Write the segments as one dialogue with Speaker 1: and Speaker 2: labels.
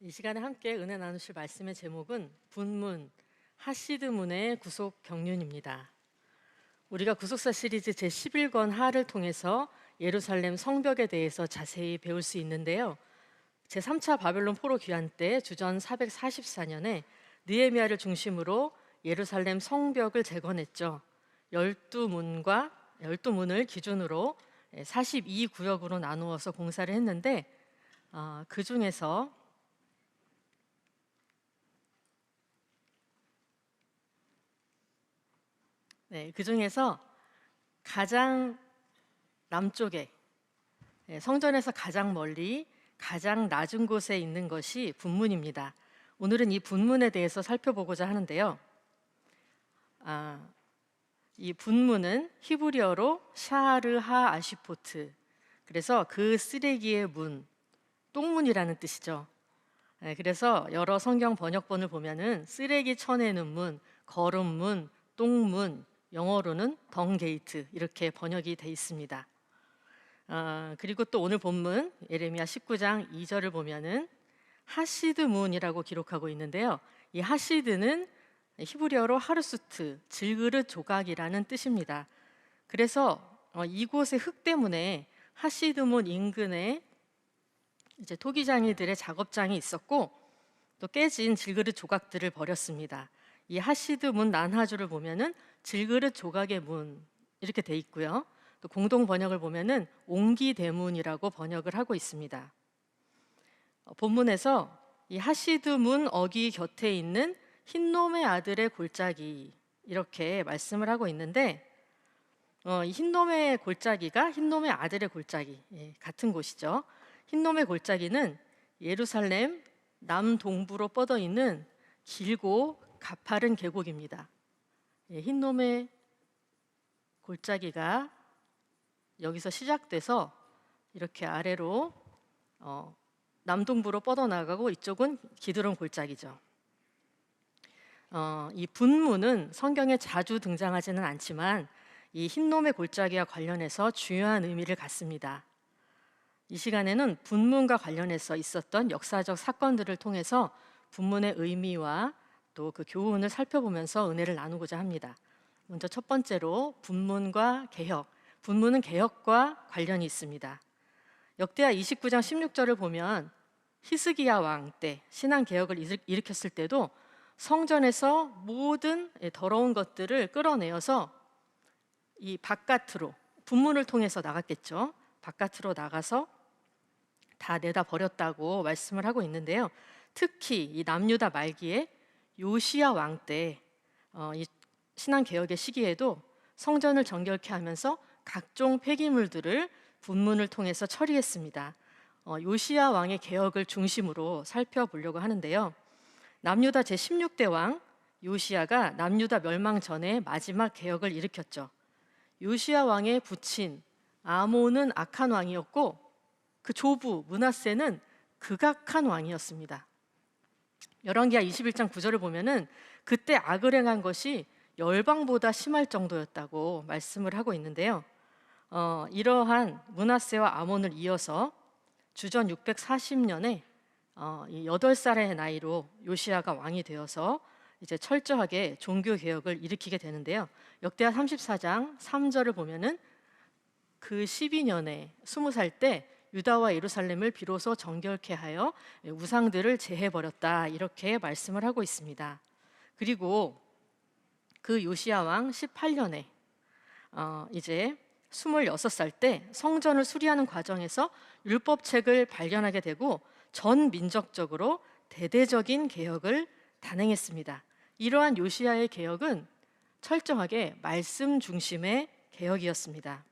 Speaker 1: 이 시간에 함께 은혜 나누실 말씀의 제목은 분문, 하시드문의 구속 경륜입니다. 우리가 구속사 시리즈 제11권 하를 통해서 예루살렘 성벽에 대해서 자세히 배울 수 있는데요. 제3차 바벨론 포로 귀환 때 주전 444년에 느헤미야를 중심으로 예루살렘 성벽을 재건했죠. 12문을 기준으로 42구역으로 나누어서 공사를 했는데 그 중에서 가장 남쪽에, 성전에서 가장 멀리 가장 낮은 곳에 있는 것이 분문입니다. 오늘은 이 분문에 대해서 살펴보고자 하는데요. 이 분문은 히브리어로 샤르하 아시포트, 그래서 그 쓰레기의 문, 똥문이라는 뜻이죠. 그래서 여러 성경 번역본을 보면은 쓰레기 쳐내는 문, 거름문, 똥문, 영어로는 덩게이트 이렇게 번역이 돼 있습니다. 그리고 또 오늘 본문 예레미야 19장 2절을 보면은 하시드문이라고 기록하고 있는데요. 이 하시드는 히브리어로 하르수트, 질그릇 조각이라는 뜻입니다. 그래서 이곳의 흙 때문에 하시드문 인근에 이제 토기장이들의 작업장이 있었고 또 깨진 질그릇 조각들을 버렸습니다. 이 하시드문 난하주를 보면은 질그릇 조각의 문 이렇게 돼 있고요. 또 공동 번역을 보면은 옹기대문이라고 번역을 하고 있습니다. 본문에서 이 하시드문 어귀 곁에 있는 흰놈의 아들의 골짜기 이렇게 말씀을 하고 있는데 이 흰놈의 골짜기가 흰놈의 아들의 골짜기, 같은 곳이죠. 흰놈의 골짜기는 예루살렘 남동부로 뻗어 있는 길고 가파른 계곡입니다. 흰놈의 골짜기가 여기서 시작돼서 이렇게 아래로 남동부로 뻗어나가고 이쪽은 기드론 골짜기죠. 이 분문은 성경에 자주 등장하지는 않지만 이 흰놈의 골짜기와 관련해서 중요한 의미를 갖습니다. 이 시간에는 분문과 관련해서 있었던 역사적 사건들을 통해서 분문의 의미와 또 그 교훈을 살펴보면서 은혜를 나누고자 합니다. 먼저 첫 번째로 분문과 개혁. 분문은 개혁과 관련이 있습니다. 역대하 29장 16절을 보면 히스기야 왕 때 신앙 개혁을 일으켰을 때도 성전에서 모든 더러운 것들을 끌어내어서 이 바깥으로, 분문을 통해서 나갔겠죠. 바깥으로 나가서 다 내다 버렸다고 말씀을 하고 있는데요. 특히 이 남유다 말기에 요시야 왕 때 이 신앙 개혁의 시기에도 성전을 정결케 하면서 각종 폐기물들을 분문을 통해서 처리했습니다. 요시야 왕의 개혁을 중심으로 살펴보려고 하는데요. 남유다 제16대 왕 요시야가 남유다 멸망 전에 마지막 개혁을 일으켰죠. 요시야 왕의 부친 아몬은 악한 왕이었고 그 조부 므낫세는 극악한 왕이었습니다. 열왕기하 21장 9절을 보면은 그때 악을 행한 것이 열방보다 심할 정도였다고 말씀을 하고 있는데요. 이러한 므낫세와 아몬을 이어서 주전 640년에 8살의 나이로 요시야가 왕이 되어서 이제 철저하게 종교 개혁을 일으키게 되는데요. 역대하 34장 3절을 보면은 그 12년에 20살 때 유다와 예루살렘을 비로소 정결케 하여 우상들을 제해버렸다 이렇게 말씀을 하고 있습니다. 그리고 그 요시야 왕 18년에 이제 26살 때 성전을 수리하는 과정에서 율법책을 발견하게 되고 전 민족적으로 대대적인 개혁을 단행했습니다. 이러한 요시야의 개혁은 철저하게 말씀 중심의 개혁이었습니다.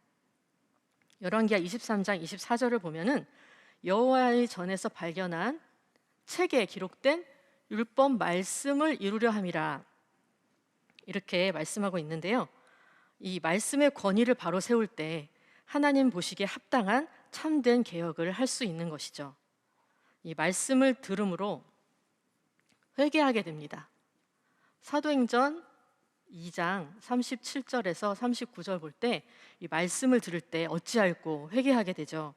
Speaker 1: 열왕기하 23장 24절을 보면은 여호와의 전에서 발견한 책에 기록된 율법 말씀을 이루려 함이라 이렇게 말씀하고 있는데요. 이 말씀의 권위를 바로 세울 때 하나님 보시기에 합당한 참된 개혁을 할 수 있는 것이죠. 이 말씀을 들음으로 회개하게 됩니다. 사도행전 2장 37절에서 39절 볼 때 이 말씀을 들을 때 어찌할꼬 회개하게 되죠.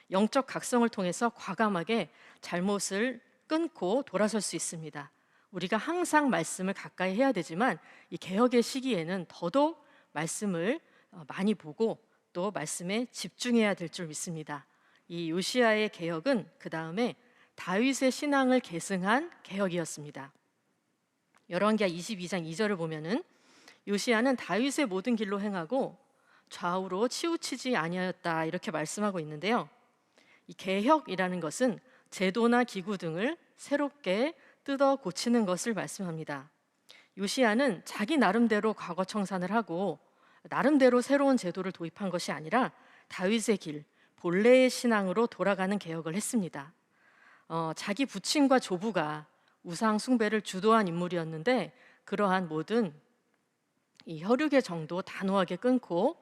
Speaker 1: 영적 각성을 통해서 과감하게 잘못을 끊고 돌아설 수 있습니다. 우리가 항상 말씀을 가까이 해야 되지만 이 개혁의 시기에는 더더욱 말씀을 많이 보고 또 말씀에 집중해야 될 줄 믿습니다. 이 요시야의 개혁은 그 다음에 다윗의 신앙을 계승한 개혁이었습니다. 열왕기하 22장 2절을 보면은 요시야는 다윗의 모든 길로 행하고 좌우로 치우치지 아니하였다 이렇게 말씀하고 있는데요. 이 개혁이라는 것은 제도나 기구 등을 새롭게 뜯어 고치는 것을 말씀합니다. 요시야는 자기 나름대로 과거 청산을 하고 나름대로 새로운 제도를 도입한 것이 아니라 다윗의 길, 본래의 신앙으로 돌아가는 개혁을 했습니다. 자기 부친과 조부가 우상 숭배를 주도한 인물이었는데 그러한 모든 이 혈육의 정도 단호하게 끊고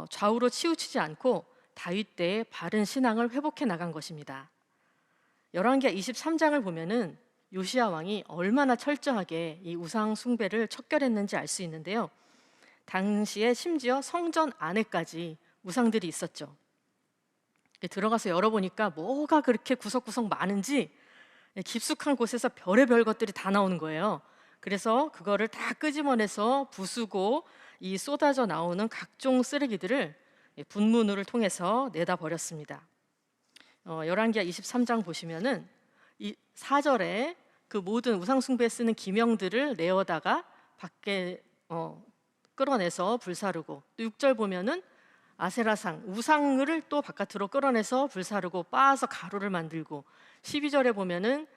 Speaker 1: 좌우로 치우치지 않고 다윗 때의 바른 신앙을 회복해 나간 것입니다. 열왕기하 23장을 보면은 요시야 왕이 얼마나 철저하게 이 우상 숭배를 척결했는지 알 수 있는데요. 당시에 심지어 성전 안에까지 우상들이 있었죠. 들어가서 열어보니까 뭐가 그렇게 구석구석 많은지 깊숙한 곳에서 별의별 것들이 다 나오는 거예요. 그래서 그거를 다 끄집어내서 부수고 이 쏟아져 나오는 각종 쓰레기들을 분문을 통해서 내다 버렸습니다. 열왕기하 23장 보시면은 이 4절에 그 모든 우상 숭배에 쓰는 기명들을 내어다가 밖에 끌어내서 불사르고, 또 6절 보면은 아세라상 우상을 또 바깥으로 끌어내서 불사르고 빻아서 가루를 만들고, 12절에 보면은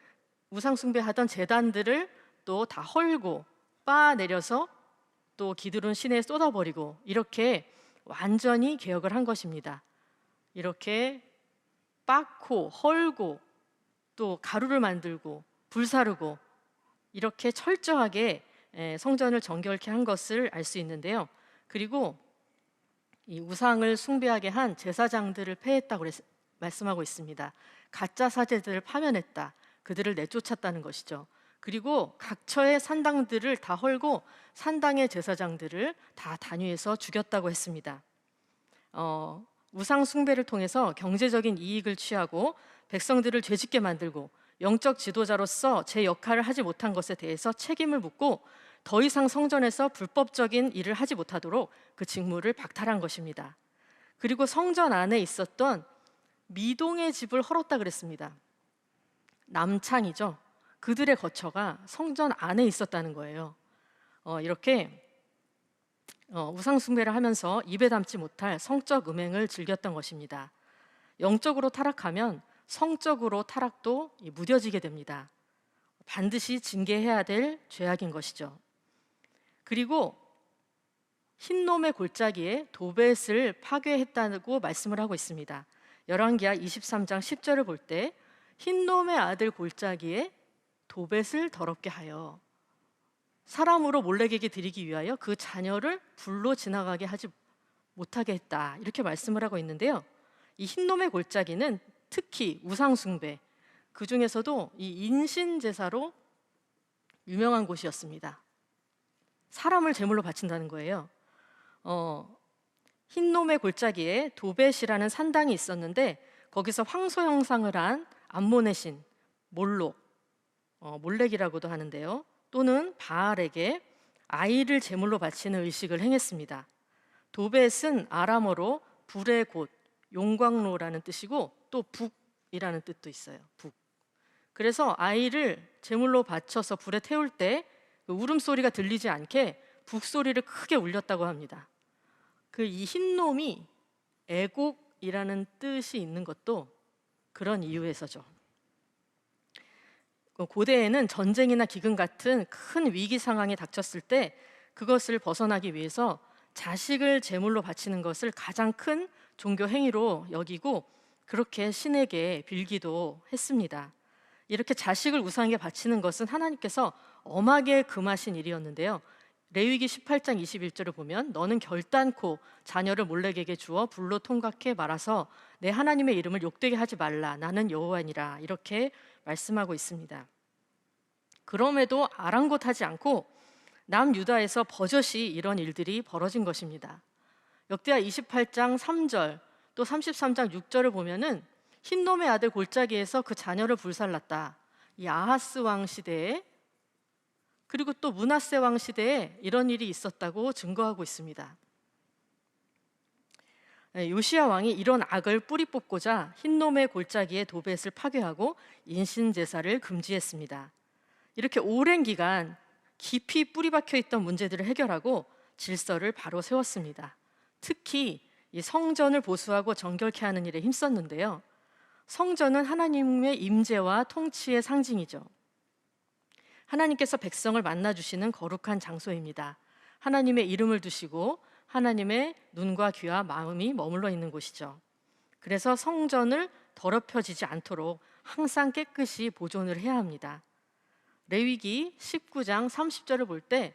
Speaker 1: 우상 숭배하던 제단들을 또 다 헐고 빻아내려서 또 기드론 시내에 쏟아버리고, 이렇게 완전히 개혁을 한 것입니다. 이렇게 빻고 헐고 또 가루를 만들고 불사르고 이렇게 철저하게 성전을 정결케 한 것을 알 수 있는데요. 그리고 이 우상을 숭배하게 한 제사장들을 폐했다고 말씀하고 있습니다. 가짜 사제들을 파면했다. 그들을 내쫓았다는 것이죠. 그리고 각처의 산당들을 다 헐고 산당의 제사장들을 다 단위해서 죽였다고 했습니다. 우상 숭배를 통해서 경제적인 이익을 취하고 백성들을 죄짓게 만들고 영적 지도자로서 제 역할을 하지 못한 것에 대해서 책임을 묻고 더 이상 성전에서 불법적인 일을 하지 못하도록 그 직무를 박탈한 것입니다. 그리고 성전 안에 있었던 미동의 집을 헐었다 그랬습니다. 남창이죠. 그들의 거처가 성전 안에 있었다는 거예요. 이렇게 우상 숭배를 하면서 입에 담지 못할 성적 음행을 즐겼던 것입니다. 영적으로 타락하면 성적으로 타락도 무뎌지게 됩니다. 반드시 징계해야 될 죄악인 것이죠. 그리고 흰놈의 골짜기에 도벳을 파괴했다고 말씀을 하고 있습니다. 열왕기하 23장 10절을 볼 때 흰놈의 아들 골짜기에 도벳을 더럽게 하여 사람으로 몰래에게 드리기 위하여 그 자녀를 불로 지나가게 하지 못하게 했다, 이렇게 말씀을 하고 있는데요. 이 흰놈의 골짜기는 특히 우상 숭배, 그 중에서도 이 인신 제사로 유명한 곳이었습니다. 사람을 제물로 바친다는 거예요. 흰놈의 골짜기에 도벳이라는 산당이 있었는데 거기서 황소 형상을 한 암몬의 신 몰록, 몰렉이라고도 하는데요. 또는 바알에게 아이를 제물로 바치는 의식을 행했습니다. 도벳은 아람어로 불의 곳, 용광로라는 뜻이고 또 북이라는 뜻도 있어요. 북. 그래서 아이를 제물로 바쳐서 불에 태울 때 그 울음소리가 들리지 않게 북소리를 크게 울렸다고 합니다. 이 흰놈이 애곡이라는 뜻이 있는 것도 그런 이유에서죠. 고대에는 전쟁이나 기근 같은 큰 위기 상황이 닥쳤을 때 그것을 벗어나기 위해서 자식을 제물로 바치는 것을 가장 큰 종교 행위로 여기고 그렇게 신에게 빌기도 했습니다. 이렇게 자식을 우상에게 바치는 것은 하나님께서 엄하게 금하신 일이었는데요. 레위기 18장 21절을 보면 너는 결단코 자녀를 몰렉에게 주어 불로 통각해 말아서 내 하나님의 이름을 욕되게 하지 말라. 나는 여호와니라. 이렇게 말씀하고 있습니다. 그럼에도 아랑곳하지 않고 남유다에서 버젓이 이런 일들이 벌어진 것입니다. 역대하 28장 3절 또 33장 6절을 보면은 흰놈의 아들 골짜기에서 그 자녀를 불살랐다. 이 아하스 왕 시대에, 그리고 또 므낫세 왕 시대에 이런 일이 있었다고 증거하고 있습니다. 요시야 왕이 이런 악을 뿌리 뽑고자 흰놈의 골짜기의 도벳을 파괴하고 인신 제사를 금지했습니다. 이렇게 오랜 기간 깊이 뿌리 박혀 있던 문제들을 해결하고 질서를 바로 세웠습니다. 특히 이 성전을 보수하고 정결케 하는 일에 힘썼는데요. 성전은 하나님의 임재와 통치의 상징이죠. 하나님께서 백성을 만나주시는 거룩한 장소입니다. 하나님의 이름을 두시고 하나님의 눈과 귀와 마음이 머물러 있는 곳이죠. 그래서 성전을 더럽혀지지 않도록 항상 깨끗이 보존을 해야 합니다. 레위기 19장 30절을 볼 때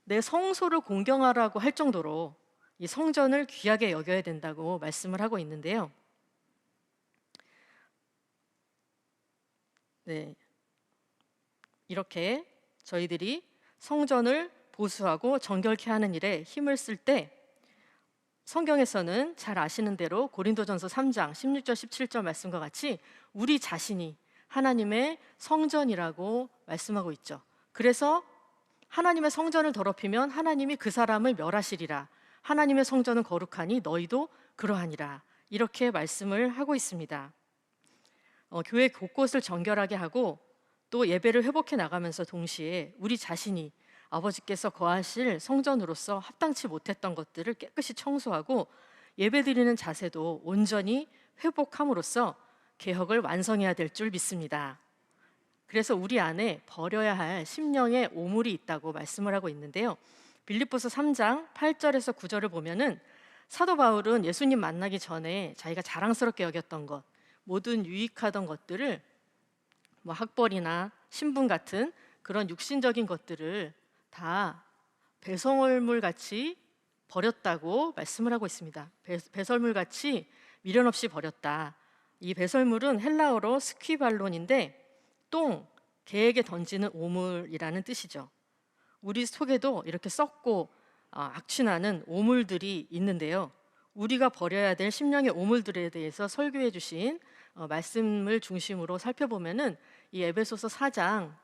Speaker 1: 내 성소를 공경하라고 할 정도로 이 성전을 귀하게 여겨야 된다고 말씀을 하고 있는데요. 네, 이렇게 저희들이 성전을 보수하고 정결케 하는 일에 힘을 쓸 때 성경에서는 잘 아시는 대로 고린도전서 3장 16절 17절 말씀과 같이 우리 자신이 하나님의 성전이라고 말씀하고 있죠. 그래서 하나님의 성전을 더럽히면 하나님이 그 사람을 멸하시리라. 하나님의 성전은 거룩하니 너희도 그러하니라. 이렇게 말씀을 하고 있습니다. 교회 곳곳을 정결하게 하고 또 예배를 회복해 나가면서 동시에 우리 자신이 아버지께서 거하실 성전으로서 합당치 못했던 것들을 깨끗이 청소하고 예배드리는 자세도 온전히 회복함으로써 개혁을 완성해야 될 줄 믿습니다. 그래서 우리 안에 버려야 할 심령의 오물이 있다고 말씀을 하고 있는데요. 빌립보서 3장 8절에서 9절을 보면은 사도 바울은 예수님 만나기 전에 자기가 자랑스럽게 여겼던 것, 모든 유익하던 것들을 학벌이나 신분 같은 그런 육신적인 것들을 다 배설물 같이 버렸다고 말씀을 하고 있습니다. 배설물 같이 미련 없이 버렸다. 이 배설물은 헬라어로 스퀴발론인데 똥, 개에게 던지는 오물이라는 뜻이죠. 우리 속에도 이렇게 썩고 악취나는 오물들이 있는데요. 우리가 버려야 될 심령의 오물들에 대해서 설교해 주신 말씀을 중심으로 살펴보면은 이 에베소서 4장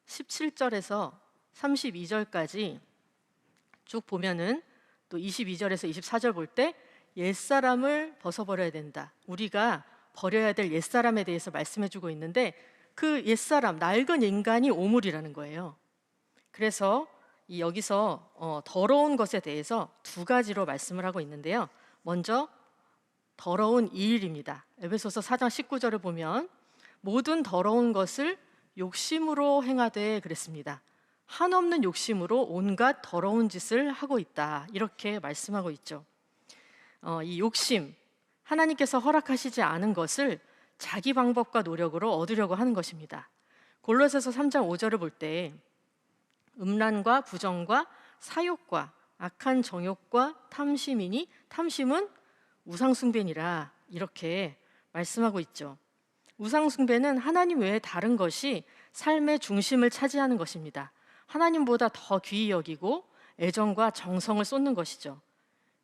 Speaker 1: 17절에서 32절까지 쭉 보면은 또 22절에서 24절 볼 때 옛사람을 벗어버려야 된다. 우리가 버려야 될 옛사람에 대해서 말씀해주고 있는데 그 옛사람, 낡은 인간이 오물이라는 거예요. 그래서 여기서 더러운 것에 대해서 두 가지로 말씀을 하고 있는데요. 먼저 더러운 일입니다. 에베소서 4장 19절을 보면 모든 더러운 것을 욕심으로 행하되 그랬습니다. 한없는 욕심으로 온갖 더러운 짓을 하고 있다. 이렇게 말씀하고 있죠. 이 욕심, 하나님께서 허락하시지 않은 것을 자기 방법과 노력으로 얻으려고 하는 것입니다. 골로새서 3장 5절을 볼 때 음란과 부정과 사욕과 악한 정욕과 탐심이니 탐심은 우상숭배니라 이렇게 말씀하고 있죠. 우상숭배는 하나님 외에 다른 것이 삶의 중심을 차지하는 것입니다. 하나님보다 더 귀히 여기고 애정과 정성을 쏟는 것이죠.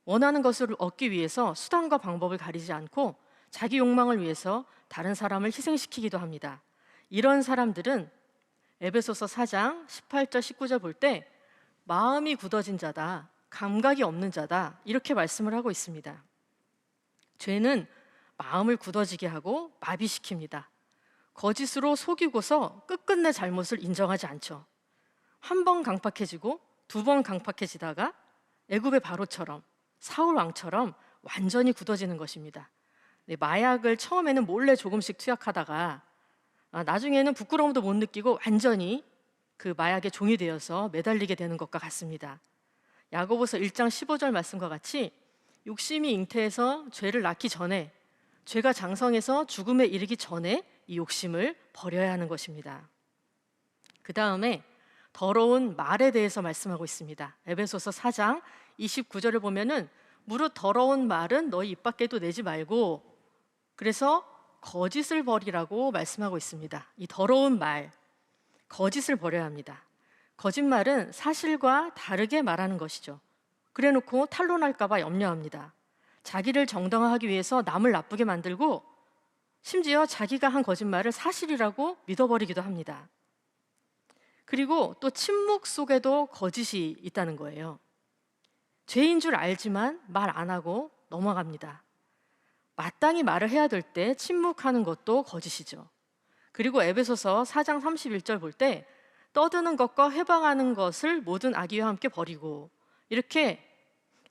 Speaker 1: 원하는 것을 얻기 위해서 수단과 방법을 가리지 않고 자기 욕망을 위해서 다른 사람을 희생시키기도 합니다. 이런 사람들은 에베소서 4장 18절 19절 볼 때 마음이 굳어진 자다, 감각이 없는 자다 이렇게 말씀을 하고 있습니다. 죄는 마음을 굳어지게 하고 마비시킵니다. 거짓으로 속이고서 끝끝내 잘못을 인정하지 않죠. 한 번 강팍해지고 두 번 강팍해지다가 애굽의 바로처럼 사울 왕처럼 완전히 굳어지는 것입니다. 마약을 처음에는 몰래 조금씩 투약하다가 나중에는 부끄러움도 못 느끼고 완전히 그 마약의 종이 되어서 매달리게 되는 것과 같습니다. 야고보서 1장 15절 말씀과 같이 욕심이 잉태해서 죄를 낳기 전에, 죄가 장성해서 죽음에 이르기 전에 이 욕심을 버려야 하는 것입니다. 그 다음에 더러운 말에 대해서 말씀하고 있습니다. 에베소서 4장 29절을 보면은 무릇 더러운 말은 너희 입 밖에도 내지 말고, 그래서 거짓을 버리라고 말씀하고 있습니다. 이 더러운 말, 거짓을 버려야 합니다. 거짓말은 사실과 다르게 말하는 것이죠. 그래놓고 탄로날까 봐 염려합니다. 자기를 정당화하기 위해서 남을 나쁘게 만들고 심지어 자기가 한 거짓말을 사실이라고 믿어버리기도 합니다. 그리고 또 침묵 속에도 거짓이 있다는 거예요. 죄인 줄 알지만 말 안 하고 넘어갑니다. 마땅히 말을 해야 될 때 침묵하는 것도 거짓이죠. 그리고 에베소서 4장 31절 볼 때 떠드는 것과 회방하는 것을 모든 악의와 함께 버리고, 이렇게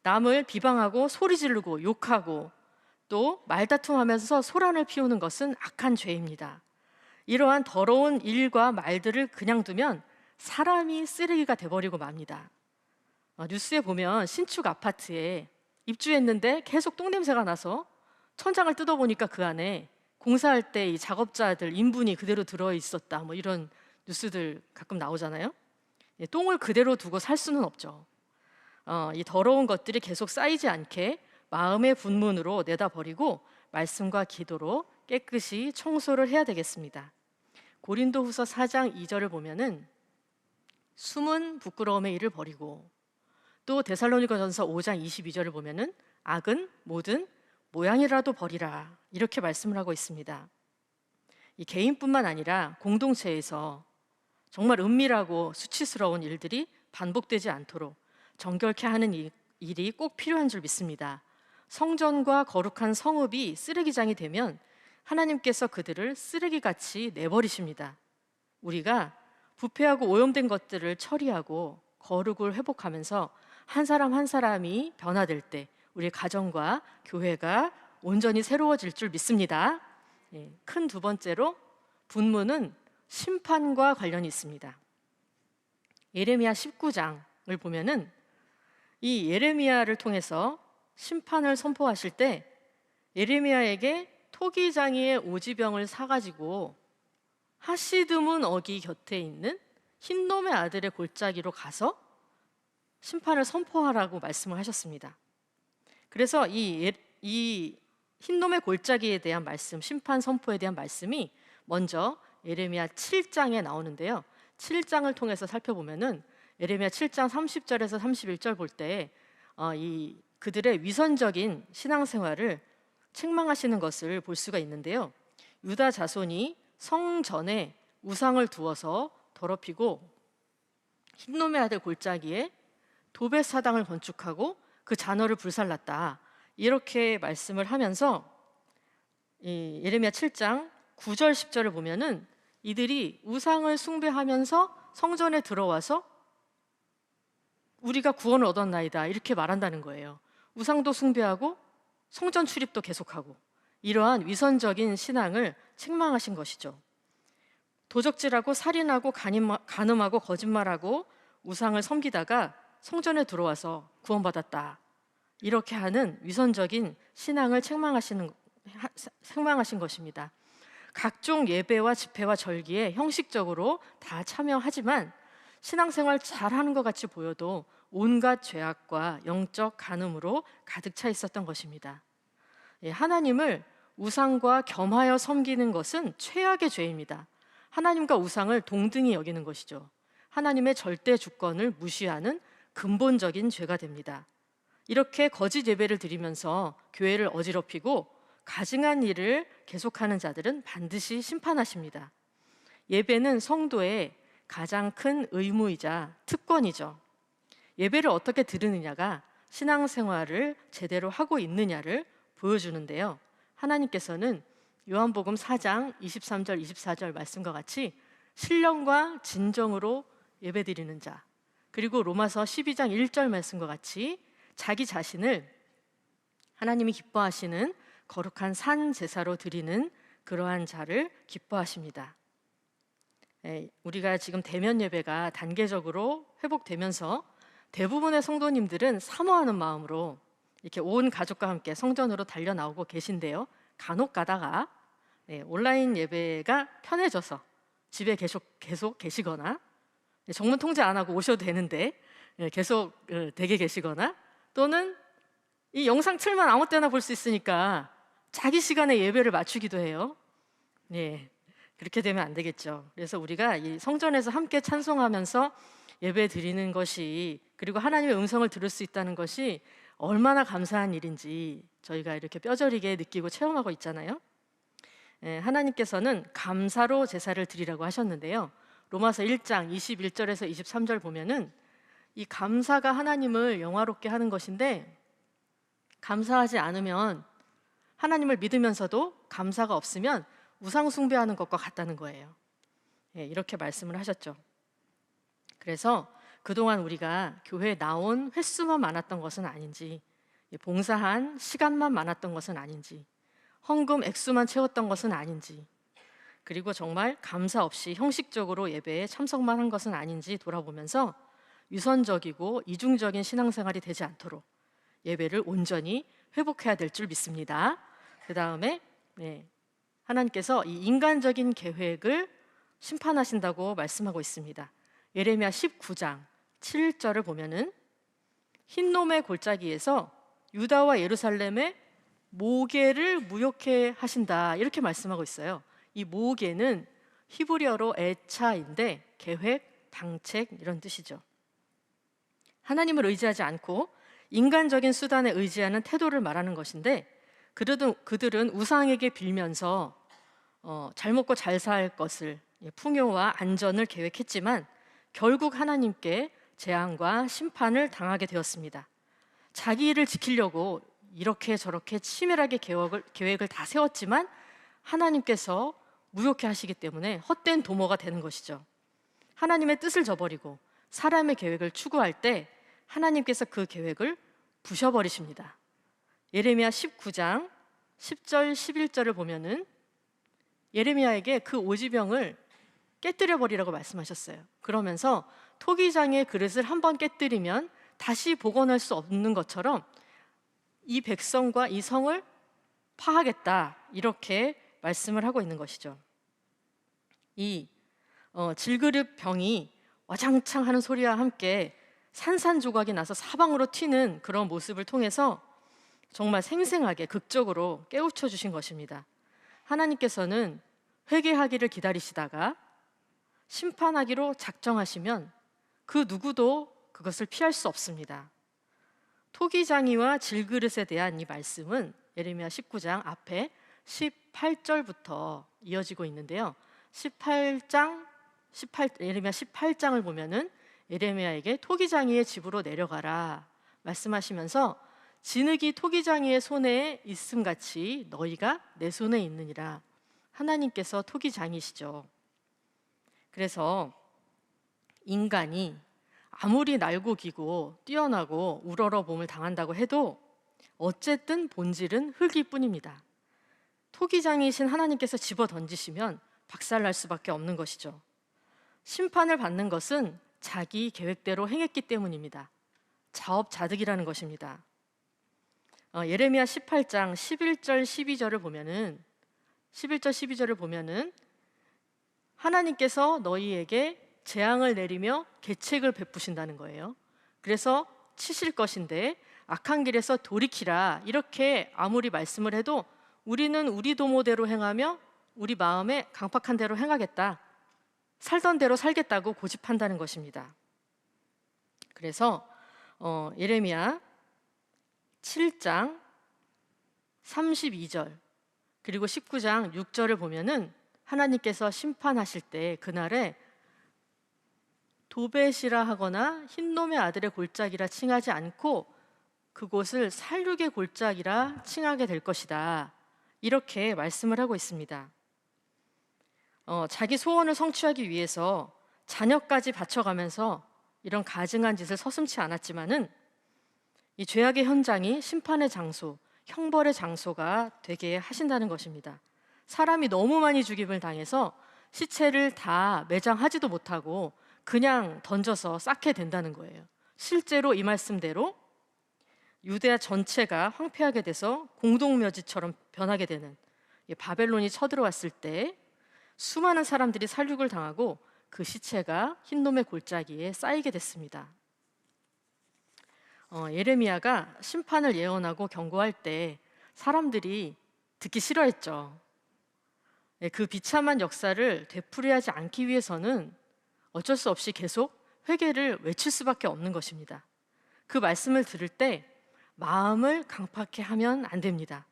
Speaker 1: 남을 비방하고 소리 지르고 욕하고 또 말다툼하면서 소란을 피우는 것은 악한 죄입니다. 이러한 더러운 일과 말들을 그냥 두면 사람이 쓰레기가 돼버리고 맙니다. 뉴스에 보면 신축 아파트에 입주했는데 계속 똥냄새가 나서 천장을 뜯어보니까 그 안에 공사할 때 이 작업자들 인분이 그대로 들어있었다, 뭐 이런 뉴스들 가끔 나오잖아요. 똥을 그대로 두고 살 수는 없죠. 이 더러운 것들이 계속 쌓이지 않게 마음의 분문으로 내다버리고 말씀과 기도로 깨끗이 청소를 해야 되겠습니다. 고린도후서 4장 2절을 보면은 숨은 부끄러움의 일을 버리고, 또 데살로니가전서 5장 22절을 보면은 악은 모든 모양이라도 버리라, 이렇게 말씀을 하고 있습니다. 이 개인뿐만 아니라 공동체에서 정말 은밀하고 수치스러운 일들이 반복되지 않도록 정결케 하는 일이 꼭 필요한 줄 믿습니다. 성전과 거룩한 성읍이 쓰레기장이 되면 하나님께서 그들을 쓰레기같이 내버리십니다. 우리가 부패하고 오염된 것들을 처리하고 거룩을 회복하면서 한 사람 한 사람이 변화될 때 우리 가정과 교회가 온전히 새로워질 줄 믿습니다. 큰 두 번째로 분문은 심판과 관련이 있습니다. 예레미야 19장을 보면은 이 예레미야를 통해서 심판을 선포하실 때 예레미야에게 토기장이의 오지병을 사가지고 하시드문 어기 곁에 있는 흰놈의 아들의 골짜기로 가서 심판을 선포하라고 말씀을 하셨습니다. 그래서 이 흰놈의 골짜기에 대한 말씀, 심판 선포에 대한 말씀이 먼저 예레미야 7장에 나오는데요. 7장을 통해서 살펴보면은 예레미야 7장 30절에서 31절 볼 때 그들의 위선적인 신앙생활을 책망하시는 것을 볼 수가 있는데요. 유다 자손이 성전에 우상을 두어서 더럽히고 흰놈의 아들 골짜기에 도벳 사당을 건축하고 그 잔어를 불살랐다, 이렇게 말씀을 하면서 이 예레미야 7장 9절 10절을 보면은 이들이 우상을 숭배하면서 성전에 들어와서 우리가 구원을 얻었나이다, 이렇게 말한다는 거예요. 우상도 숭배하고 성전 출입도 계속하고 이러한 위선적인 신앙을 책망하신 것이죠. 도적질하고 살인하고 간음하고 거짓말하고 우상을 섬기다가 성전에 들어와서 구원받았다, 이렇게 하는 위선적인 신앙을 책망하신 것입니다. 각종 예배와 집회와 절기에 형식적으로 다 참여하지만 신앙생활 잘하는 것 같이 보여도 온갖 죄악과 영적 간음으로 가득 차 있었던 것입니다. 하나님을 우상과 겸하여 섬기는 것은 최악의 죄입니다. 하나님과 우상을 동등히 여기는 것이죠. 하나님의 절대 주권을 무시하는 근본적인 죄가 됩니다. 이렇게 거짓 예배를 드리면서 교회를 어지럽히고 가증한 일을 계속하는 자들은 반드시 심판하십니다. 예배는 성도의 가장 큰 의무이자 특권이죠. 예배를 어떻게 드리느냐가 신앙생활을 제대로 하고 있느냐를 보여주는데요. 하나님께서는 요한복음 4장 23절 24절 말씀과 같이 신령과 진정으로 예배드리는 자, 그리고 로마서 12장 1절 말씀과 같이 자기 자신을 하나님이 기뻐하시는 거룩한 산 제사로 드리는 그러한 자를 기뻐하십니다. 우리가 지금 대면 예배가 단계적으로 회복되면서 대부분의 성도님들은 사모하는 마음으로 이렇게 온 가족과 함께 성전으로 달려 나오고 계신데요. 간혹 가다가 온라인 예배가 편해져서 집에 계속 계시거나 정문 통제 안 하고 오셔도 되는데 계속 댁에 계시거나, 또는 이 영상 틀만 아무 때나 볼 수 있으니까 자기 시간에 예배를 맞추기도 해요. 그렇게 되면 안 되겠죠. 그래서 우리가 이 성전에서 함께 찬송하면서 예배 드리는 것이, 그리고 하나님의 음성을 들을 수 있다는 것이 얼마나 감사한 일인지 저희가 이렇게 뼈저리게 느끼고 체험하고 있잖아요. 하나님께서는 감사로 제사를 드리라고 하셨는데요. 로마서 1장 21절에서 23절 보면은 이 감사가 하나님을 영화롭게 하는 것인데, 감사하지 않으면, 하나님을 믿으면서도 감사가 없으면 우상 숭배하는 것과 같다는 거예요. 이렇게 말씀을 하셨죠. 그래서 그동안 우리가 교회에 나온 횟수만 많았던 것은 아닌지, 봉사한 시간만 많았던 것은 아닌지, 헌금 액수만 채웠던 것은 아닌지, 그리고 정말 감사 없이 형식적으로 예배에 참석만 한 것은 아닌지 돌아보면서 유선적이고 이중적인 신앙생활이 되지 않도록 예배를 온전히 회복해야 될 줄 믿습니다. 그 다음에 하나님께서 이 인간적인 계획을 심판하신다고 말씀하고 있습니다. 예레미야 19장 7절을 보면은 흰놈의 골짜기에서 유다와 예루살렘의 모계를 무욕해 하신다, 이렇게 말씀하고 있어요. 이 모계는 히브리어로 에차인데 계획, 방책 이런 뜻이죠. 하나님을 의지하지 않고 인간적인 수단에 의지하는 태도를 말하는 것인데, 그들은 우상에게 빌면서 잘 먹고 잘 살 것을, 풍요와 안전을 계획했지만 결국 하나님께 재앙과 심판을 당하게 되었습니다. 자기 일을 지키려고 이렇게 저렇게 치밀하게 계획을 다 세웠지만 하나님께서 무효케 하시기 때문에 헛된 도모가 되는 것이죠. 하나님의 뜻을 저버리고 사람의 계획을 추구할 때 하나님께서 그 계획을 부셔버리십니다. 예레미야 19장 10절 11절을 보면은 예레미야에게 그 오지병을 깨뜨려 버리라고 말씀하셨어요. 그러면서 토기장의 그릇을 한번 깨뜨리면 다시 복원할 수 없는 것처럼 이 백성과 이 성을 파하겠다, 이렇게 말씀을 하고 있는 것이죠. 이 질그릇 병이 와장창 하는 소리와 함께 산산조각이 나서 사방으로 튀는 그런 모습을 통해서 정말 생생하게 극적으로 깨우쳐 주신 것입니다. 하나님께서는 회개하기를 기다리시다가 심판하기로 작정하시면 그 누구도 그것을 피할 수 없습니다. 토기장이와 질그릇에 대한 이 말씀은 예레미야 19장 앞에 18절부터 이어지고 있는데요. 예레미야 18장을 보면은 예레미야에게 토기장이의 집으로 내려가라 말씀하시면서 진흙이 토기장이의 손에 있음같이 너희가 내 손에 있느니라. 하나님께서 토기장이시죠. 그래서 인간이 아무리 날고 기고 뛰어나고 우러러봄을 당한다고 해도 어쨌든 본질은 흙일 뿐입니다. 토기장이신 하나님께서 집어 던지시면 박살날 수밖에 없는 것이죠. 심판을 받는 것은 자기 계획대로 행했기 때문입니다. 자업자득이라는 것입니다. 예레미야 18장 11절 12절을 보면은 11절 12절을 보면은 하나님께서 너희에게 재앙을 내리며 계책을 베푸신다는 거예요. 그래서 치실 것인데 악한 길에서 돌이키라, 이렇게 아무리 말씀을 해도 우리는 우리 도모대로 행하며 우리 마음에 강팍한 대로 행하겠다, 살던 대로 살겠다고 고집한다는 것입니다. 그래서 예레미야 7장 32절 그리고 19장 6절을 보면은 하나님께서 심판하실 때 그날에 도벳이라 하거나 흰놈의 아들의 골짜기라 칭하지 않고 그곳을 살육의 골짜기라 칭하게 될 것이다, 이렇게 말씀을 하고 있습니다. 자기 소원을 성취하기 위해서 자녀까지 바쳐가면서 이런 가증한 짓을 서슴지 않았지만은 이 죄악의 현장이 심판의 장소, 형벌의 장소가 되게 하신다는 것입니다. 사람이 너무 많이 죽임을 당해서 시체를 다 매장하지도 못하고 그냥 던져서 쌓게 된다는 거예요. 실제로 이 말씀대로 유대아 전체가 황폐하게 돼서 공동묘지처럼 변하게 되는, 바벨론이 쳐들어왔을 때 수많은 사람들이 살육을 당하고 그 시체가 흰놈의 골짜기에 쌓이게 됐습니다. 예레미야가 심판을 예언하고 경고할 때 사람들이 듣기 싫어했죠. 그 비참한 역사를 되풀이하지 않기 위해서는 어쩔 수 없이 계속 회개를 외칠 수밖에 없는 것입니다. 그 말씀을 들을 때 마음을 강팍해 하면 안 됩니다.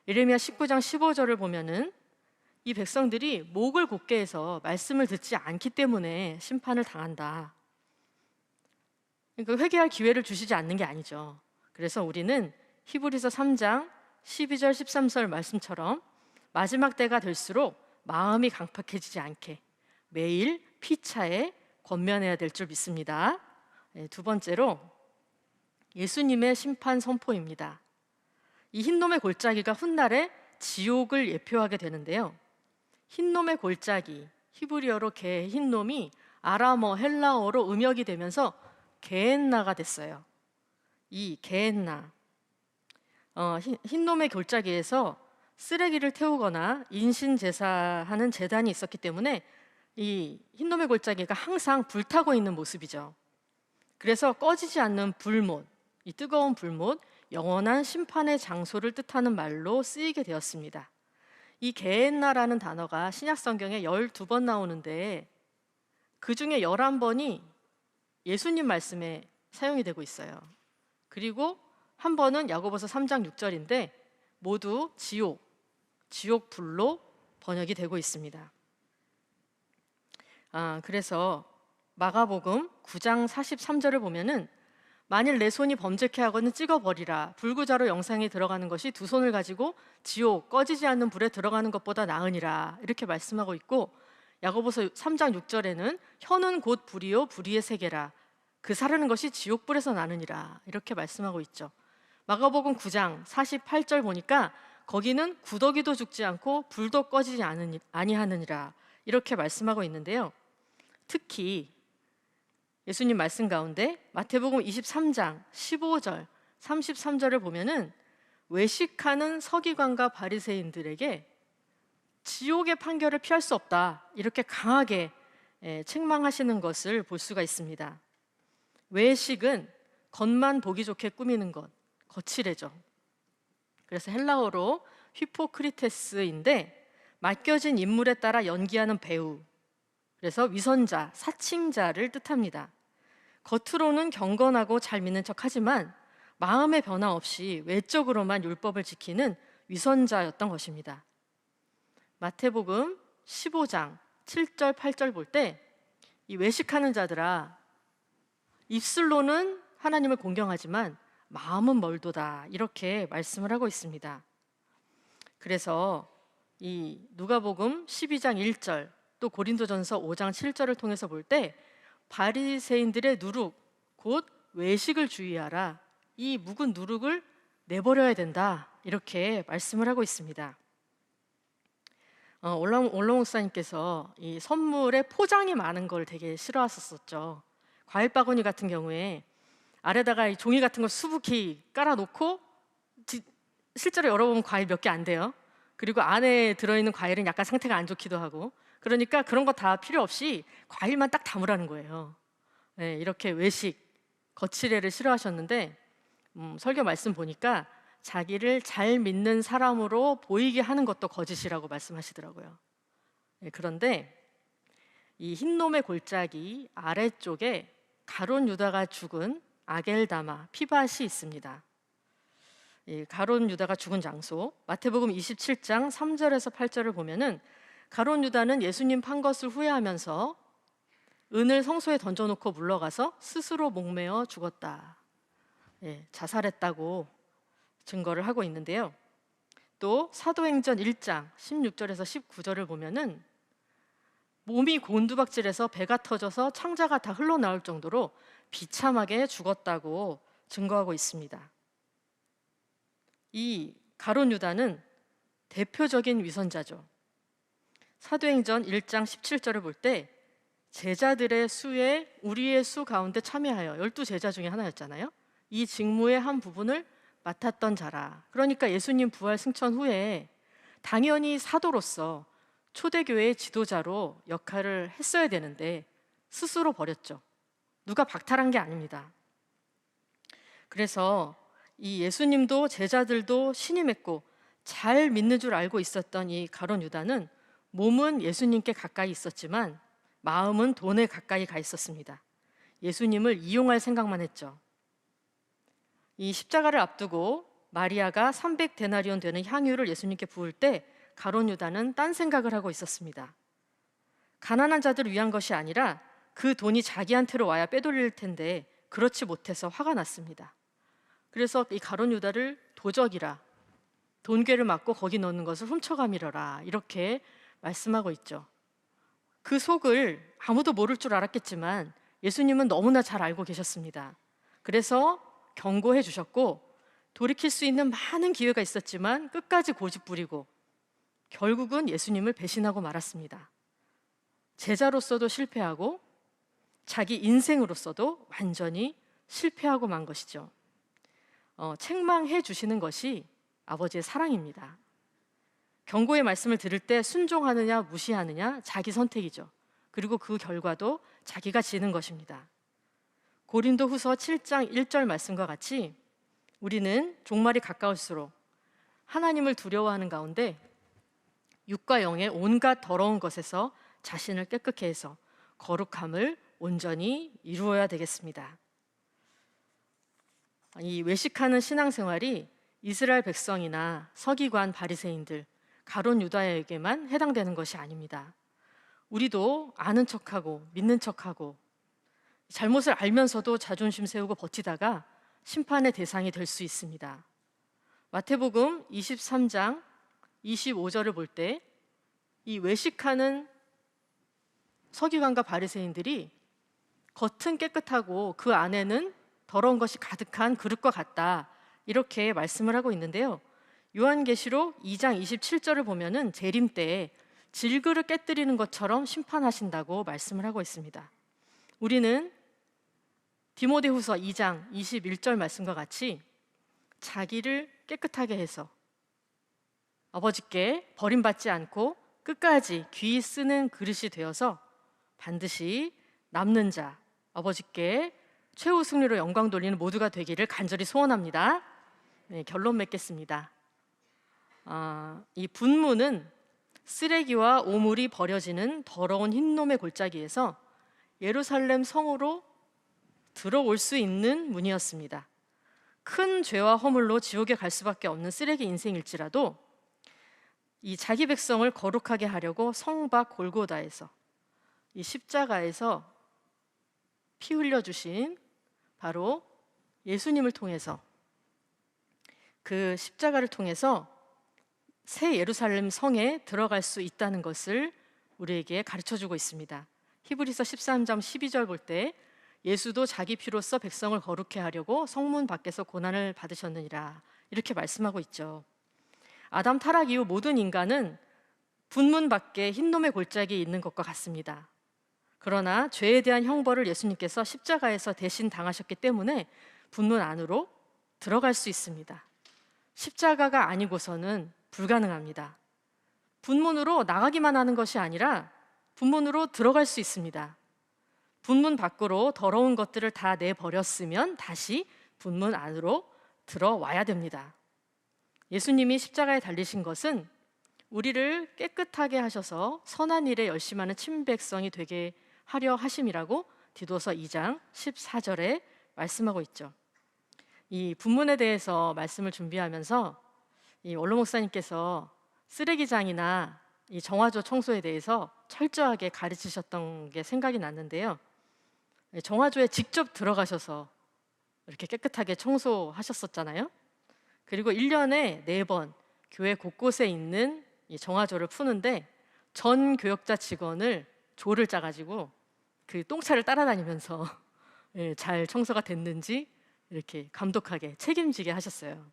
Speaker 1: 예레미야 19장 15절을 보면은 이 백성들이 목을 곧게 해서 말씀을 듣지 않기 때문에 심판을 당한다. 그러니까 회개할 기회를 주시지 않는 게 아니죠. 그래서 우리는 히브리서 3장 12절 13절 말씀처럼 마지막 때가 될수록 마음이 강팍해지지 않게 매일 피차에 권면해야 될 줄 믿습니다. 두 번째로 예수님의 심판 선포입니다. 이 흰놈의 골짜기가 훗날에 지옥을 예표하게 되는데요. 흰놈의 골짜기, 히브리어로 개 흰놈이 아람어, 헬라어로 음역이 되면서 게엔나가 됐어요. 이 게엔나, 흰놈의 골짜기에서 쓰레기를 태우거나 인신제사하는 제단이 있었기 때문에 이 흰놈의 골짜기가 항상 불타고 있는 모습이죠. 그래서 꺼지지 않는 불못, 이 뜨거운 불못, 영원한 심판의 장소를 뜻하는 말로 쓰이게 되었습니다. 이 게엔나라는 단어가 신약 성경에 12번 나오는데 그 중에 11번이 예수님 말씀에 사용이 되고 있어요. 그리고 한 번은 야고보서 3장 6절인데 모두 지옥 불로 번역이 되고 있습니다. 그래서 마가복음 9장 43절을 보면은 만일 내 손이 범죄케 하거든 찍어버리라. 불구자로 영상에 들어가는 것이 두 손을 가지고 지옥 꺼지지 않는 불에 들어가는 것보다 나으니라. 이렇게 말씀하고 있고 야고보서 3장 6절에는 혀는 곧 불이요 불의의 세계라. 그 사르는 것이 지옥불에서 나느니라. 이렇게 말씀하고 있죠. 마가복음 9장 48절 보니까 거기는 구더기도 죽지 않고 불도 꺼지지 아니하느니라. 이렇게 말씀하고 있는데요. 특히 예수님 말씀 가운데 마태복음 23장 15절 33절을 보면은 외식하는 서기관과 바리새인들에게 지옥의 판결을 피할 수 없다 이렇게 강하게 책망하시는 것을 볼 수가 있습니다. 외식은 겉만 보기 좋게 꾸미는 것, 거칠애죠. 그래서 헬라어로 휘포크리테스인데 맡겨진 인물에 따라 연기하는 배우, 그래서 위선자, 사칭자를 뜻합니다. 겉으로는 경건하고 잘 믿는 척하지만 마음의 변화 없이 외적으로만 율법을 지키는 위선자였던 것입니다. 마태복음 15장 7절 8절 볼 때 이 외식하는 자들아 입술로는 하나님을 공경하지만 마음은 멀도다 이렇게 말씀을 하고 있습니다. 그래서 이 누가복음 12장 1절 또 고린도전서 5장 7절을 통해서 볼 때 바리새인들의 누룩 곧 외식을 주의하라. 이 묵은 누룩을 내버려야 된다. 이렇게 말씀을 하고 있습니다. 올라 목사님께서 이 선물에 포장이 많은 걸 되게 싫어하셨었죠. 과일 바구니 같은 경우에 아래다가 이 종이 같은 걸 수북히 깔아놓고 실제로 열어보면 과일 몇 개 안 돼요. 그리고 안에 들어있는 과일은 약간 상태가 안 좋기도 하고 그러니까 그런 거 다 필요 없이 과일만 딱 담으라는 거예요. 네, 이렇게 외식, 거칠애를 싫어하셨는데 설교 말씀 보니까 자기를 잘 믿는 사람으로 보이게 하는 것도 거짓이라고 말씀하시더라고요. 네, 그런데 이 흰놈의 골짜기 아래쪽에 가룟 유다가 죽은 아겔다마, 피밭이 있습니다. 이 가룟 유다가 죽은 장소, 마태복음 27장 3절에서 8절을 보면은 가룟 유다는 예수님 판 것을 후회하면서 은을 성소에 던져놓고 물러가서 스스로 목매어 죽었다. 자살했다고 증거를 하고 있는데요. 또 사도행전 1장 16절에서 19절을 보면은 몸이 곤두박질해서 배가 터져서 창자가 다 흘러나올 정도로 비참하게 죽었다고 증거하고 있습니다. 이 가룟 유다는 대표적인 위선자죠. 사도행전 1장 17절을 볼 때 제자들의 수에 우리의 수 가운데 참여하여 12제자 중에 하나였잖아요. 이 직무의 한 부분을 맡았던 자라. 그러니까 예수님 부활 승천 후에 당연히 사도로서 초대교회의 지도자로 역할을 했어야 되는데 스스로 버렸죠. 누가 박탈한 게 아닙니다. 그래서 이 예수님도 제자들도 신임했고 잘 믿는 줄 알고 있었던 이 가룟 유다는 몸은 예수님께 가까이 있었지만 마음은 돈에 가까이 가 있었습니다. 예수님을 이용할 생각만 했죠. 이 십자가를 앞두고 마리아가 300데나리온 되는 향유를 예수님께 부을 때 가룟 유다는 딴 생각을 하고 있었습니다. 가난한 자들을 위한 것이 아니라 그 돈이 자기한테로 와야 빼돌릴 텐데 그렇지 못해서 화가 났습니다. 그래서 이 가룟 유다를 도적이라, 돈괴를 맞고 거기 넣는 것을 훔쳐가밀어라, 이렇게 말씀하고 있죠. 그 속을 아무도 모를 줄 알았겠지만 예수님은 너무나 잘 알고 계셨습니다. 그래서 경고해 주셨고, 돌이킬 수 있는 많은 기회가 있었지만 끝까지 고집 부리고 결국은 예수님을 배신하고 말았습니다. 제자로서도 실패하고 자기 인생으로서도 완전히 실패하고 만 것이죠. 책망해 주시는 것이 아버지의 사랑입니다. 경고의 말씀을 들을 때 순종하느냐 무시하느냐 자기 선택이죠. 그리고 그 결과도 자기가 지는 것입니다. 고린도후서 7장 1절 말씀과 같이 우리는 종말이 가까울수록 하나님을 두려워하는 가운데 육과 영의 온갖 더러운 것에서 자신을 깨끗게 해서 거룩함을 온전히 이루어야 되겠습니다. 이 외식하는 신앙생활이 이스라엘 백성이나 서기관, 바리새인들, 가룟 유다에게만 해당되는 것이 아닙니다. 우리도 아는 척하고 믿는 척하고 잘못을 알면서도 자존심 세우고 버티다가 심판의 대상이 될 수 있습니다. 마태복음 23장 25절을 볼 때 이 외식하는 서기관과 바리새인들이 겉은 깨끗하고 그 안에는 더러운 것이 가득한 그릇과 같다, 이렇게 말씀을 하고 있는데요. 요한계시록 2장 27절을 보면은 재림 때에 질그릇 깨뜨리는 것처럼 심판하신다고 말씀을 하고 있습니다. 우리는 디모데후서 2장 21절 말씀과 같이 자기를 깨끗하게 해서 아버지께 버림받지 않고 끝까지 귀히 쓰는 그릇이 되어서 반드시 남는 자, 아버지께 최후 승리로 영광 돌리는 모두가 되기를 간절히 소원합니다. 네, 결론 맺겠습니다. 이 분문은 쓰레기와 오물이 버려지는 더러운 흰놈의 골짜기에서 예루살렘 성으로 들어올 수 있는 문이었습니다. 큰 죄와 허물로 지옥에 갈 수밖에 없는 쓰레기 인생일지라도 이 자기 백성을 거룩하게 하려고 성 밖 골고다에서 이 십자가에서 피 흘려주신 바로 예수님을 통해서, 그 십자가를 통해서 새 예루살렘 성에 들어갈 수 있다는 것을 우리에게 가르쳐주고 있습니다. 히브리서 13장 12절 볼 때 예수도 자기 피로써 백성을 거룩해 하려고 성문 밖에서 고난을 받으셨느니라, 이렇게 말씀하고 있죠. 아담 타락 이후 모든 인간은 분문 밖에 흰놈의 골짜기에 있는 것과 같습니다. 그러나 죄에 대한 형벌을 예수님께서 십자가에서 대신 당하셨기 때문에 분문 안으로 들어갈 수 있습니다. 십자가가 아니고서는 불가능합니다. 분문으로 나가기만 하는 것이 아니라 분문으로 들어갈 수 있습니다. 분문 밖으로 더러운 것들을 다 내버렸으면 다시 분문 안으로 들어와야 됩니다. 예수님이 십자가에 달리신 것은 우리를 깨끗하게 하셔서 선한 일에 열심하는 친백성이 되게 하려 하심이라고 디도서 2장 14절에 말씀하고 있죠. 이 분문에 대해서 말씀을 준비하면서 이 원로 목사님께서 쓰레기장이나 이 정화조 청소에 대해서 철저하게 가르치셨던 게 생각이 났는데요. 정화조에 직접 들어가셔서 이렇게 깨끗하게 청소하셨었잖아요. 그리고 1년에 4번 교회 곳곳에 있는 이 정화조를 푸는데 전 교역자 직원을 조를 짜가지고 그 똥차를 따라다니면서 잘 청소가 됐는지 이렇게 감독하게 책임지게 하셨어요.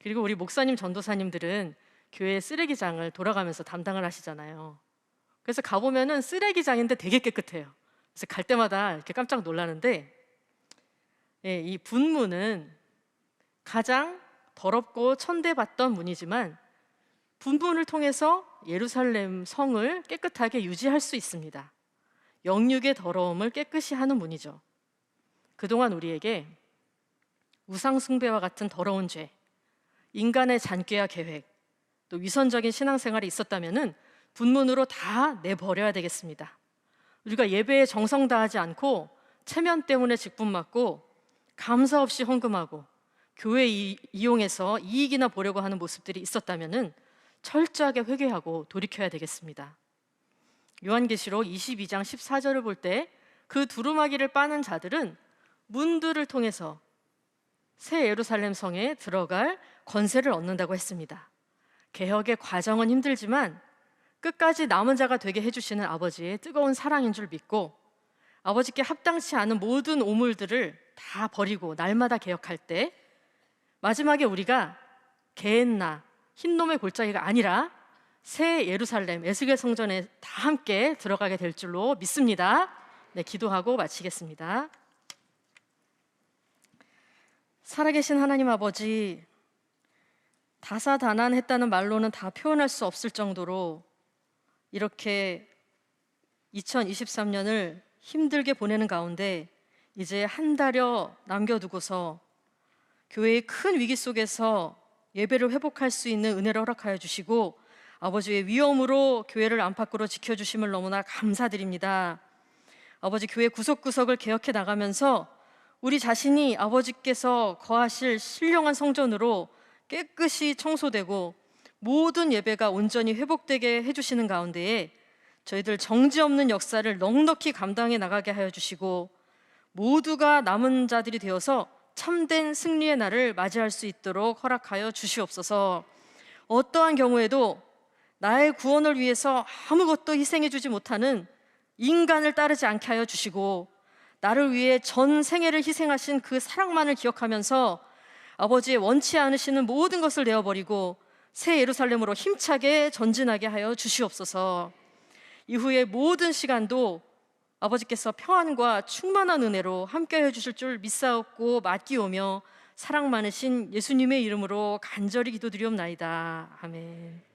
Speaker 1: 그리고 우리 목사님, 전도사님들은 교회 쓰레기장을 돌아가면서 담당을 하시잖아요. 그래서 가보면은 쓰레기장인데 되게 깨끗해요. 그래서 갈 때마다 이렇게 깜짝 놀라는데, 이 분문은 가장 더럽고 천대받던 문이지만 분문을 통해서 예루살렘 성을 깨끗하게 유지할 수 있습니다. 영육의 더러움을 깨끗이 하는 문이죠. 그동안 우리에게 우상 숭배와 같은 더러운 죄, 인간의 잔꾀와 계획, 또 위선적인 신앙생활이 있었다면은 분문으로 다 내버려야 되겠습니다. 우리가 예배에 정성 다하지 않고 체면 때문에 직분 맞고 감사 없이 헌금하고 교회 이용해서 이익이나 보려고 하는 모습들이 있었다면은 철저하게 회개하고 돌이켜야 되겠습니다. 요한계시록 22장 14절을 볼 때 그 두루마기를 빠는 자들은 문들을 통해서 새 예루살렘 성에 들어갈 권세를 얻는다고 했습니다. 개혁의 과정은 힘들지만 끝까지 남은 자가 되게 해주시는 아버지의 뜨거운 사랑인 줄 믿고 아버지께 합당치 않은 모든 오물들을 다 버리고 날마다 개혁할 때 마지막에 우리가 게엔나, 흰놈의 골짜기가 아니라 새 예루살렘, 에스겔 성전에 다 함께 들어가게 될 줄로 믿습니다. 네, 기도하고 마치겠습니다. 살아계신 하나님 아버지, 다사다난했다는 말로는 다 표현할 수 없을 정도로 이렇게 2023년을 힘들게 보내는 가운데 이제 한 달여 남겨두고서 교회의 큰 위기 속에서 예배를 회복할 수 있는 은혜를 허락하여 주시고 아버지의 위엄으로 교회를 안팎으로 지켜주심을 너무나 감사드립니다. 아버지, 교회 구석구석을 개혁해 나가면서 우리 자신이 아버지께서 거하실 신령한 성전으로 깨끗이 청소되고 모든 예배가 온전히 회복되게 해주시는 가운데에 저희들 정지 없는 역사를 넉넉히 감당해 나가게 하여 주시고 모두가 남은 자들이 되어서 참된 승리의 날을 맞이할 수 있도록 허락하여 주시옵소서. 어떠한 경우에도 나의 구원을 위해서 아무것도 희생해 주지 못하는 인간을 따르지 않게 하여 주시고 나를 위해 전 생애를 희생하신 그 사랑만을 기억하면서 아버지의 원치 않으시는 모든 것을 내어버리고 새 예루살렘으로 힘차게 전진하게 하여 주시옵소서. 이후의 모든 시간도 아버지께서 평안과 충만한 은혜로 함께해 주실 줄 믿사옵고 맡기오며 사랑 많으신 예수님의 이름으로 간절히 기도드리옵나이다. 아멘.